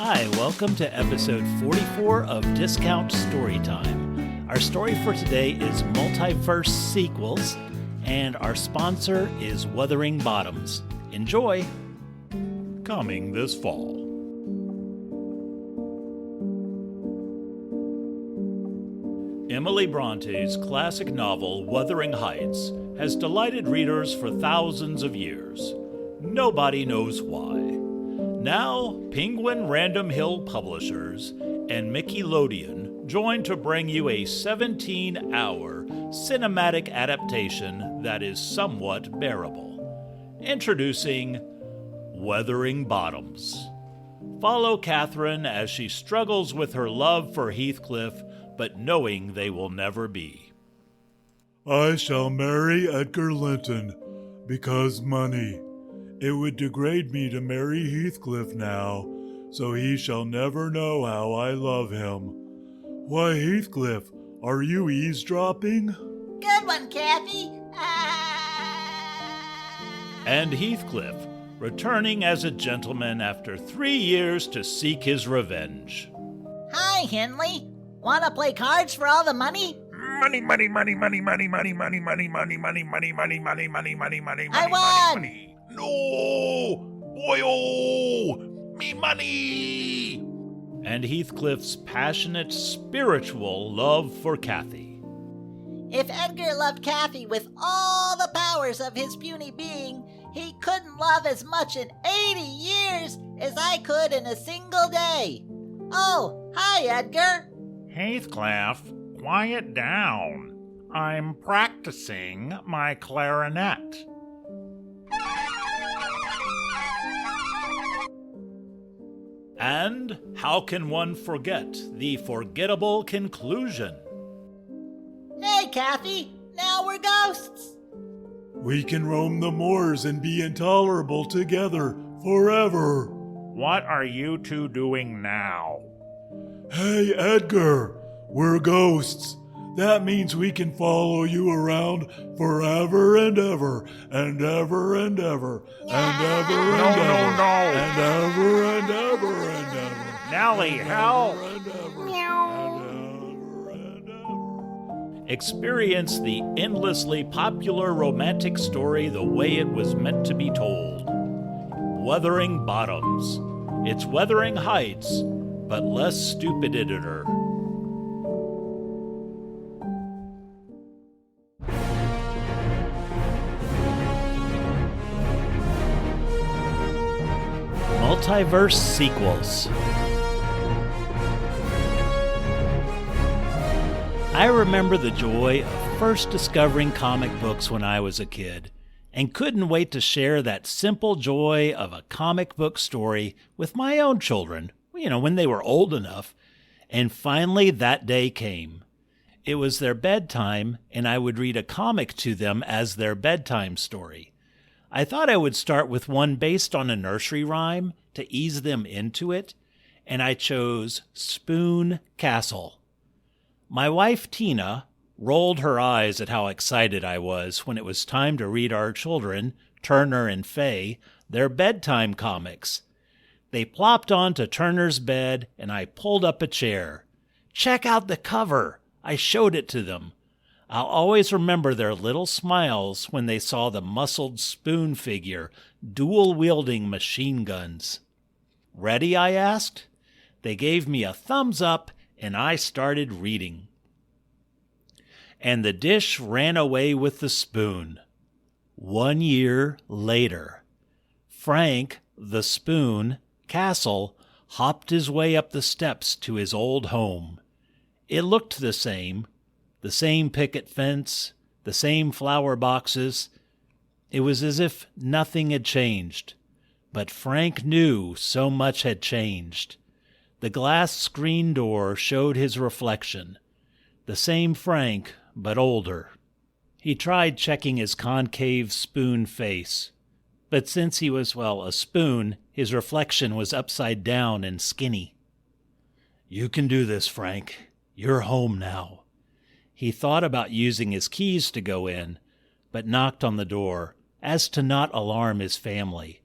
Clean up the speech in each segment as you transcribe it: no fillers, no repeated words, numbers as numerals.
Hi, welcome to episode 44 of Discount Storytime. Our story for today is MultiverSEquels, and our sponsor is Wuthering Bottoms. Enjoy! Coming this fall. Emily Bronte's classic novel, Wuthering Heights, has delighted readers for thousands of years. Nobody knows why. Now, Penguin Random Hill Publishers and Nickelodeon join to bring you a 17-hour cinematic adaptation that is somewhat bearable. Introducing Wuthering Bottoms. Follow Catherine as she struggles with her love for Heathcliff, but knowing they will never be. I shall marry Edgar Linton, because money. It would degrade me to marry Heathcliff now, so he shall never know how I love him. Why, Heathcliff, are you eavesdropping? Good one, Kathy. And Heathcliff, returning as a gentleman after 3 years to seek his revenge. Hi, Henley. Wanna play cards for all the money? Money. I won! Money. No! Boyo! Me money! And Heathcliff's passionate, spiritual love for Kathy. If Edgar loved Kathy with all the powers of his puny being, he couldn't love as much in 80 years as I could in a single day. Oh, hi, Edgar. Heathcliff, quiet down. I'm practicing my clarinet. And how can one forget the forgettable conclusion? Hey, Kathy. Now we're ghosts. We can roam the moors and be intolerable together forever. What are you two doing now? Hey, Edgar, we're ghosts. That means we can follow you around forever and ever, and ever and ever, and ever and ever, No. and ever and ever and ever. Nellie, help! Experience the endlessly popular romantic story the way it was meant to be told. Wuthering Bottoms. It's Wuthering Heights, but less stupid-itter. MultiverSEquels. I remember the joy of first discovering comic books when I was a kid, and couldn't wait to share that simple joy of a comic book story with my own children, when they were old enough. And finally that day came. It was their bedtime, and I would read a comic to them as their bedtime story. I thought I would start with one based on a nursery rhyme to ease them into it, and I chose Spoon Castle. My wife, Tina, rolled her eyes at how excited I was when it was time to read our children, Turner and Faye, their bedtime comics. They plopped onto Turner's bed, and I pulled up a chair. "Check out the cover!" I showed it to them. I'll always remember their little smiles when they saw the muscled Spoon figure dual-wielding machine guns. "Ready?" I asked. They gave me a thumbs up, and I started reading. And the dish ran away with the spoon. 1 year later, Frank, the Spoon, Castle, hopped his way up the steps to his old home. It looked the same picket fence, the same flower boxes. It was as if nothing had changed. But Frank knew so much had changed. The glass screen door showed his reflection. The same Frank, but older. He tried checking his concave spoon face. But since he was, a spoon, his reflection was upside down and skinny. "You can do this, Frank. You're home now." He thought about using his keys to go in, but knocked on the door, as to not alarm his family.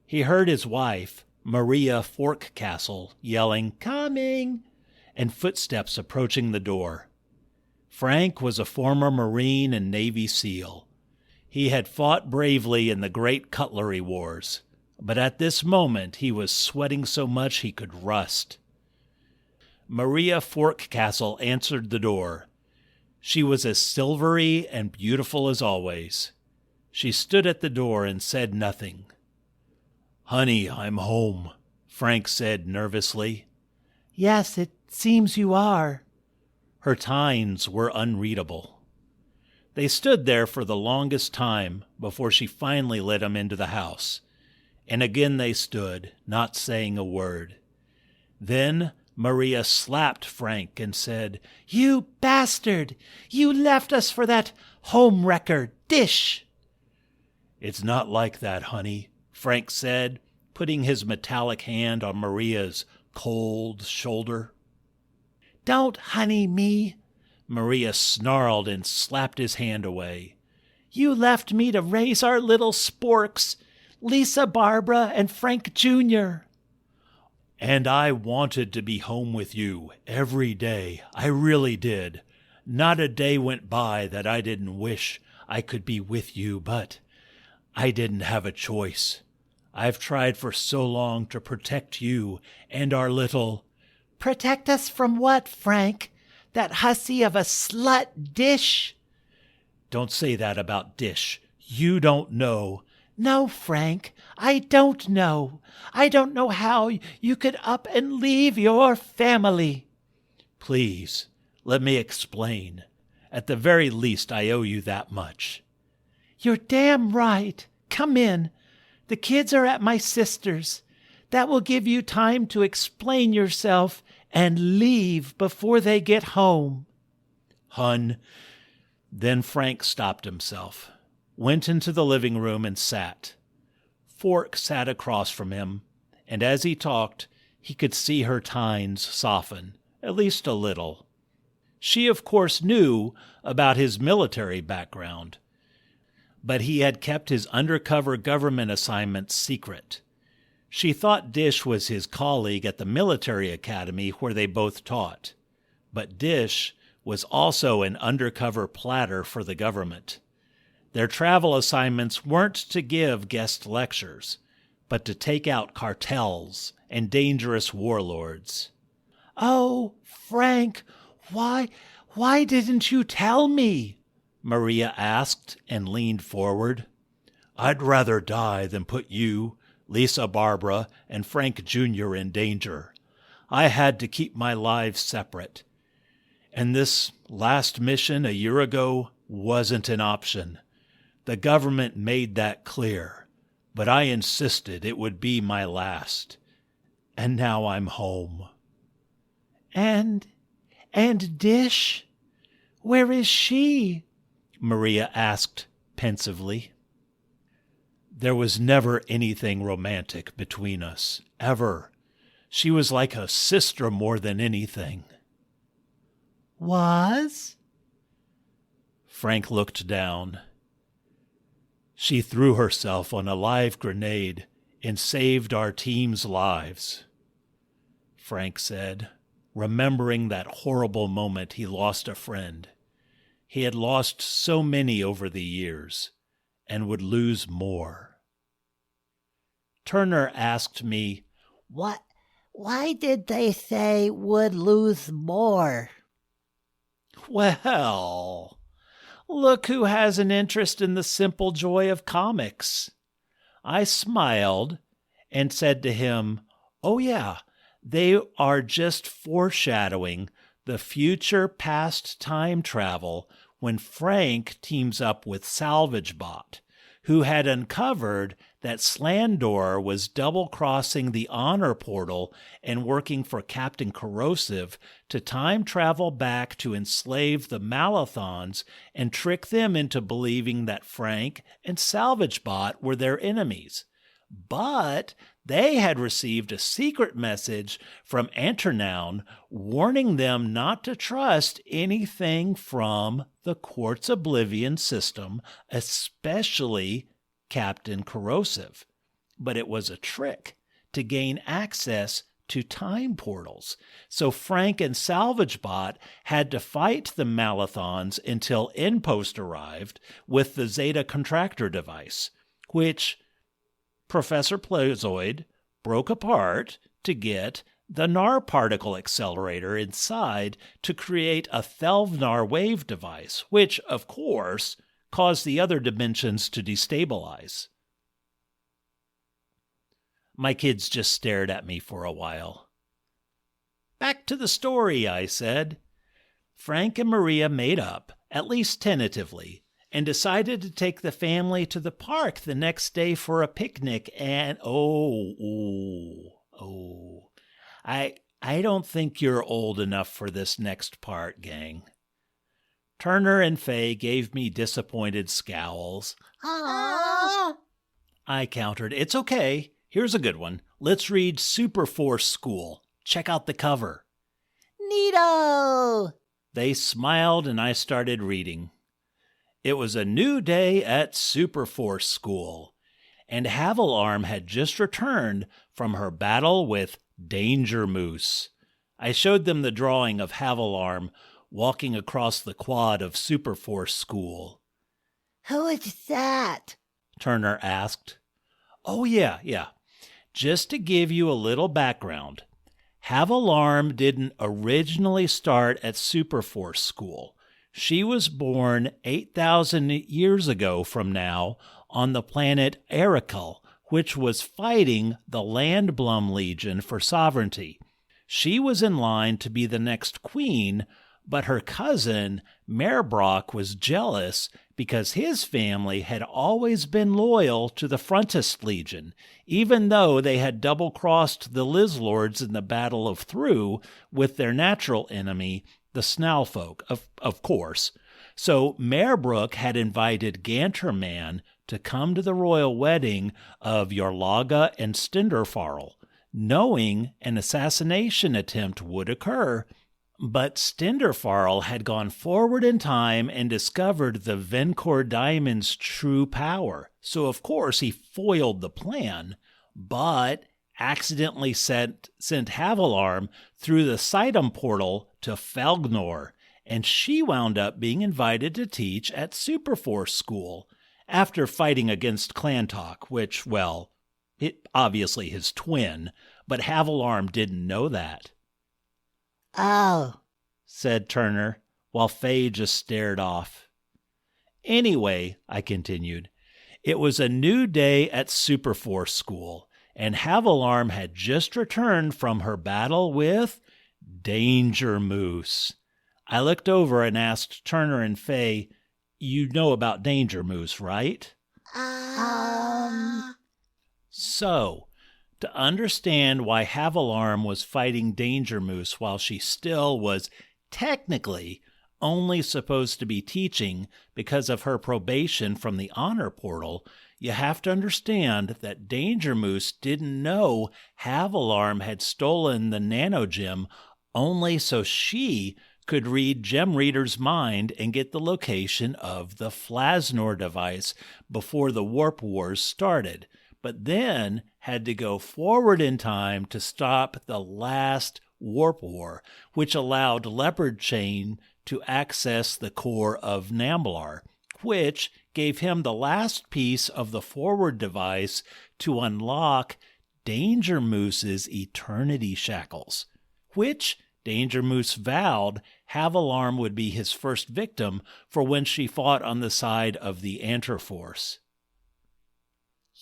He heard his wife, Maria Forkcastle yelling, "Coming!" and footsteps approaching the door. Frank was a former Marine and Navy SEAL. He had fought bravely in the Great Cutlery Wars, but at this moment he was sweating so much he could rust. Maria Forkcastle answered the door. She was as silvery and beautiful as always. She stood at the door and said nothing. "Honey, I'm home," Frank said nervously. "Yes, it seems you are." Her tines were unreadable. They stood there for the longest time before she finally let him into the house. And again they stood, not saying a word. Then Maria slapped Frank and said, "You bastard! You left us for that home-wrecker, Dish!" "It's not like that, honey," Frank said, putting his metallic hand on Maria's cold shoulder. "Don't honey me," Maria snarled and slapped his hand away. "You left me to raise our little sporks, Lisa, Barbara, and Frank Jr." "And I wanted to be home with you every day. I really did. Not a day went by that I didn't wish I could be with you, but I didn't have a choice. I've tried for so long to protect you and our little—" "Protect us from what, Frank? That hussy of a slut, Dish?" "Don't say that about Dish. You don't know." "No, Frank, I don't know. I don't know how you could up and leave your family." "Please, let me explain. At the very least, I owe you that much." "You're damn right. Come in. The kids are at my sister's. That will give you time to explain yourself and leave before they get home." "Hun." Then Frank stopped himself, went into the living room and sat. Fork sat across from him, and as he talked, he could see her tines soften, at least a little. She, of course, knew about his military background, but he had kept his undercover government assignments secret. She thought Dish was his colleague at the military academy where they both taught, but Dish was also an undercover platter for the government. Their travel assignments weren't to give guest lectures, but to take out cartels and dangerous warlords. "Oh, Frank, why didn't you tell me?" Maria asked and leaned forward. "I'd rather die than put you, Lisa, Barbara, and Frank Jr. in danger. I had to keep my lives separate. And this last mission a year ago wasn't an option. The government made that clear, but I insisted it would be my last. And now I'm home." And Dish? Where is she?" Maria asked pensively. "There was never anything romantic between us, ever. She was like a sister more than anything." "Was?" Frank looked down. "She threw herself on a live grenade and saved our team's lives," Frank said, remembering that horrible moment he lost a friend. He had lost so many over the years, and would lose more. Turner asked me, Why did they say would lose more?" "Well, look who has an interest in the simple joy of comics." I smiled and said to him, "Oh yeah, they are just foreshadowing the future past time travel when Frank teams up with SalvageBot, who had uncovered that Slandor was double-crossing the Honor Portal and working for Captain Corrosive to time travel back to enslave the Malathons and trick them into believing that Frank and SalvageBot were their enemies. But they had received a secret message from Anternoun warning them not to trust anything from the Quartz Oblivion system, especially Captain Corrosive. But it was a trick to gain access to time portals. So Frank and SalvageBot had to fight the Malathons until Inpost arrived with the Zeta Contractor device, which Professor Plazoid broke apart to get the Nar particle accelerator inside to create a Thelvnar wave device, which, of course, caused the other dimensions to destabilize. My kids just stared at me for a while. Back to the story, I said. Frank and Maria made up, at least tentatively, and decided to take the family to the park the next day for a picnic and I don't think you're old enough for this next part, gang. Turner and Faye gave me disappointed scowls. Aww. I countered, "It's okay. Here's a good one. Let's read Superforce School. Check out the cover." Neato! They smiled and I started reading. It was a new day at Superforce School, and Havilarm had just returned from her battle with Danger Moose. I showed them the drawing of Havilarm walking across the quad of Superforce School. Who is that? Turner asked. Oh, yeah. Just to give you a little background, Havilarm didn't originally start at Superforce School. She was born 8,000 years ago from now on the planet Arakel, which was fighting the Landblum Legion for sovereignty. She was in line to be the next queen, but her cousin, Merbrock, was jealous because his family had always been loyal to the Frontist Legion, even though they had double-crossed the Lizlords in the Battle of Thru with their natural enemy, the Snalfolk, of course. So Merbrook had invited Ganterman to come to the royal wedding of Yarlaga and Stinderfarl, knowing an assassination attempt would occur. But Stinderfarl had gone forward in time and discovered the Vencor Diamond's true power. So, of course, he foiled the plan, but accidentally sent Havilarm through the Sidum portal to Felgnor, and she wound up being invited to teach at Superforce School after fighting against Clantalk, which, well, obviously his twin, but Havilarm didn't know that. Oh, said Turner, while Faye just stared off. Anyway, I continued, it was a new day at Superforce School, and Havilarm had just returned from her battle with Danger Moose. I looked over and asked Turner and Faye, "You know about Danger Moose, right?" So, to understand why Havilarm was fighting Danger Moose while she still was technically only supposed to be teaching because of her probation from the Honor Portal, you have to understand that Danger Moose didn't know Havilarm had stolen the nanogem only so she could read Gem Reader's mind and get the location of the Flasnor device before the Warp Wars started, but then had to go forward in time to stop the last Warp War, which allowed Leopard Chain to access the core of Namblar, which gave him the last piece of the forward device to unlock Danger Moose's Eternity Shackles, which Danger Moose vowed Havilarm would be his first victim for when she fought on the side of the Anterforce.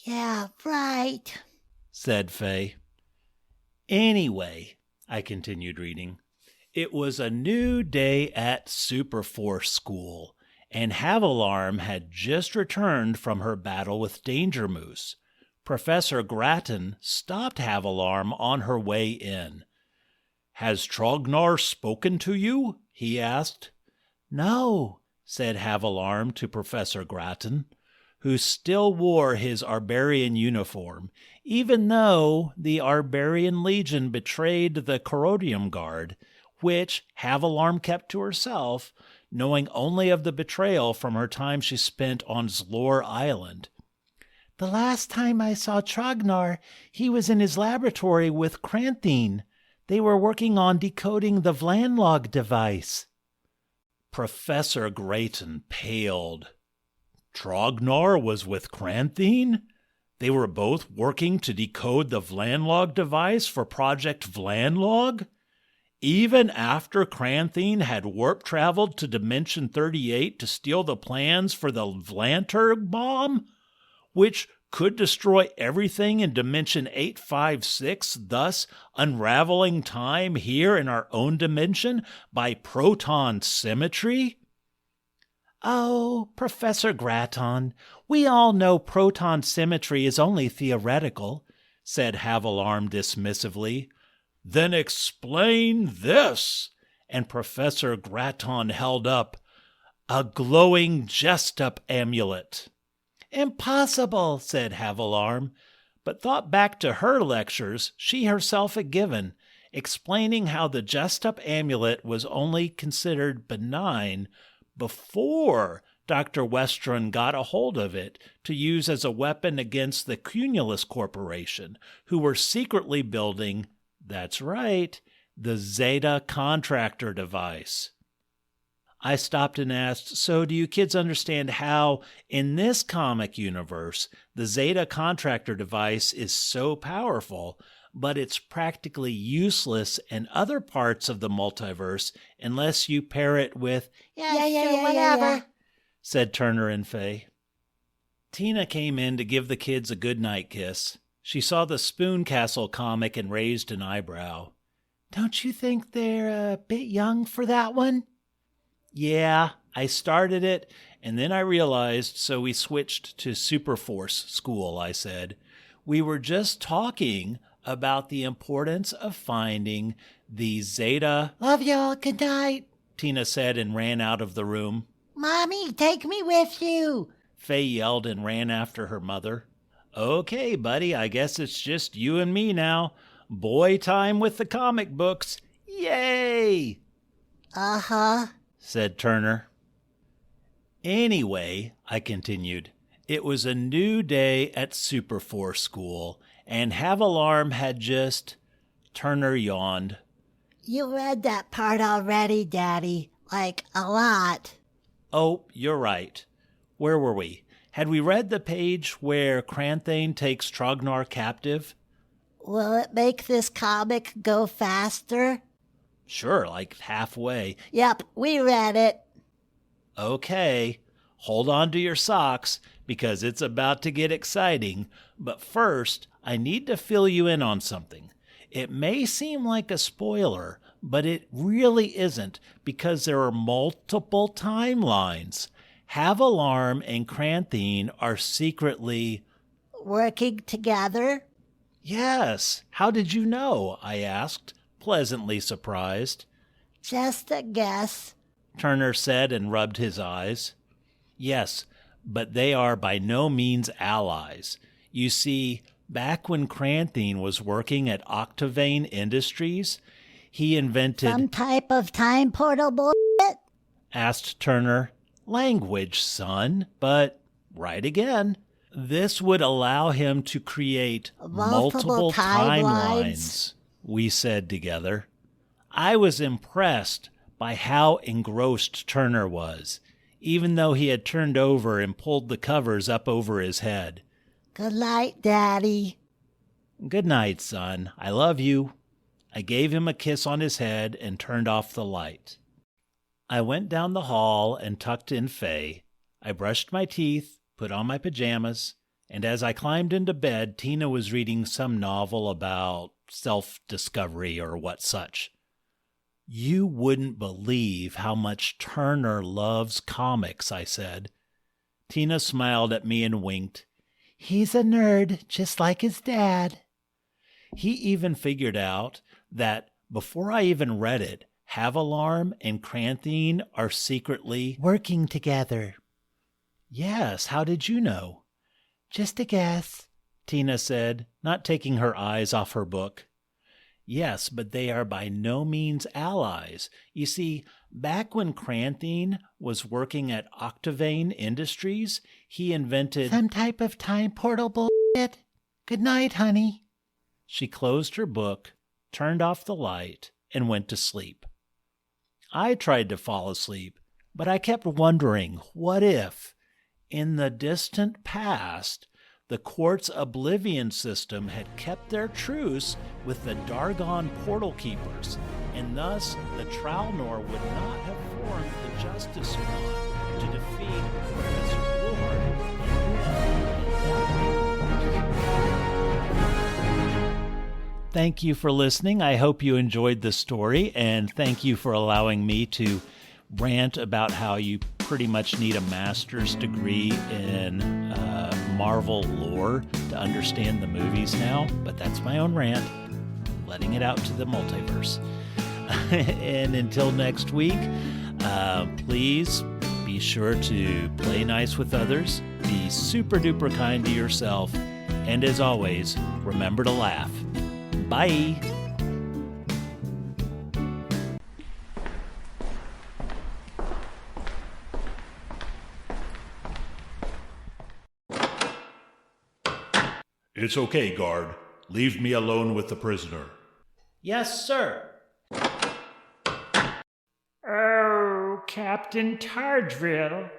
Yeah, right, said Faye. Anyway, I continued reading, it was a new day at Superforce School, and Havilarm had just returned from her battle with Danger Moose. Professor Grattan stopped Havilarm on her way in. "Has Trognar spoken to you?" he asked. "No," said Havilarm to Professor Grattan, who still wore his Arbarian uniform, even though the Arbarian Legion betrayed the Corodium Guard, which Havilarm kept to herself, knowing only of the betrayal from her time she spent on Zlor Island. The last time I saw Trognar, he was in his laboratory with Cranthine. They were working on decoding the Vlanlog device. Professor Grayton paled. Trognar was with Cranthine? They were both working to decode the Vlanlog device for Project Vlanlog? Even after Cranthine had warp-traveled to Dimension 38 to steal the plans for the Vlanturg bomb, which could destroy everything in Dimension 856, thus unraveling time here in our own dimension by proton symmetry? Oh, Professor Graton, we all know proton symmetry is only theoretical, said Havilarm dismissively. Then explain this, and Professor Graton held up a glowing Gestup amulet. Impossible, said Havilarm, but thought back to her lectures she herself had given, explaining how the Gestup amulet was only considered benign before Dr. Westron got a hold of it to use as a weapon against the Cumulus Corporation, who were secretly building, that's right, the Zeta Contractor device. I stopped and asked, so do you kids understand how, in this comic universe, the Zeta Contractor device is so powerful, but it's practically useless in other parts of the multiverse unless you pair it with, whatever, said Turner and Faye. Tina came in to give the kids a goodnight kiss. She saw the Spoon Castle comic and raised an eyebrow. Don't you think they're a bit young for that one? Yeah, I started it, and then I realized, so we switched to Superforce School, I said. We were just talking about the importance of finding the Zeta... Love y'all, good night, Tina said and ran out of the room. Mommy, take me with you, Faye yelled and ran after her mother. Okay, buddy, I guess it's just you and me now. Boy time with the comic books. Yay! Uh-huh, said Turner. Anyway, I continued, it was a new day at Superforce School, and Havilarm had just... Turner yawned. You read that part already, Daddy. Like, a lot. Oh, you're right. Where were we? Had we read the page where Cranthane takes Trognar captive? Will it make this comic go faster? Sure, like halfway. Yep, we read it. Okay, hold on to your socks, because it's about to get exciting. But first, I need to fill you in on something. It may seem like a spoiler, but it really isn't, because there are multiple timelines. Havilarm and Cranthine are secretly... Working together? Yes. How did you know? I asked, pleasantly surprised. Just a guess, Turner said and rubbed his eyes. Yes, but they are by no means allies. You see, back when Cranthine was working at Octavane Industries, he invented... Some type of time portal bullshit? Asked Turner. Language, son, but right again. This would allow him to create multiple timelines, we said together. I was impressed by how engrossed Turner was, even though he had turned over and pulled the covers up over his head. Good night, Daddy. Good night, son. I love you. I gave him a kiss on his head and turned off the light. I went down the hall and tucked in Faye. I brushed my teeth, put on my pajamas, and as I climbed into bed, Tina was reading some novel about self-discovery or what such. You wouldn't believe how much Turner loves comics, I said. Tina smiled at me and winked. He's a nerd, just like his dad. He even figured out that before I even read it, Havilarm and Cranthine are secretly working together. Yes, how did you know? Just a guess, Tina said, not taking her eyes off her book. Yes, but they are by no means allies. You see, back when Cranthine was working at Octavane Industries, he invented Some type of time portal bullshit. Good night, honey. She closed her book, turned off the light, and went to sleep. I tried to fall asleep, but I kept wondering, what if, in the distant past, the Quartz Oblivion system had kept their truce with the Dargon Portal Keepers, and thus the Tralnor would not have formed the Justice Squad to defeat Professor Lord. Thank you for listening. I hope you enjoyed the story, and thank you for allowing me to rant about how you pretty much need a master's degree in Marvel lore to understand the movies now, but that's my own rant, letting it out to the multiverse. And until next week, please be sure to play nice with others, be super duper kind to yourself, and as always, remember to laugh. Bye! It's okay, guard. Leave me alone with the prisoner. Yes, sir. Oh, Captain Tardrill,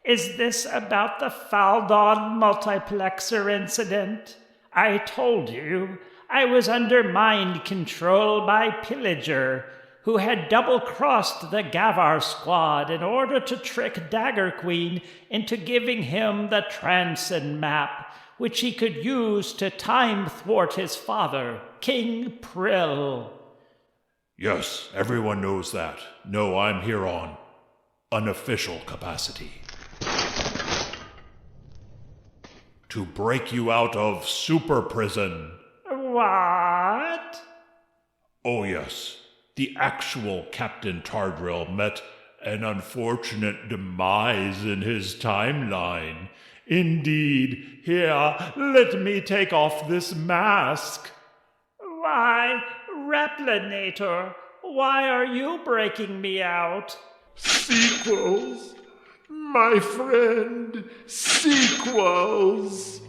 is this about the Faldon multiplexer incident? I told you I was under mind control by Pillager, who had double-crossed the Gavar squad in order to trick Dagger Queen into giving him the Transin map, which he could use to time thwart his father, King Prill. Yes, everyone knows that. No, I'm here on unofficial capacity. To break you out of super prison. What? Oh yes, the actual Captain Tardrill met an unfortunate demise in his timeline. Indeed, here, let me take off this mask. Why, Replinator, why are you breaking me out? Sequels, my friend, sequels.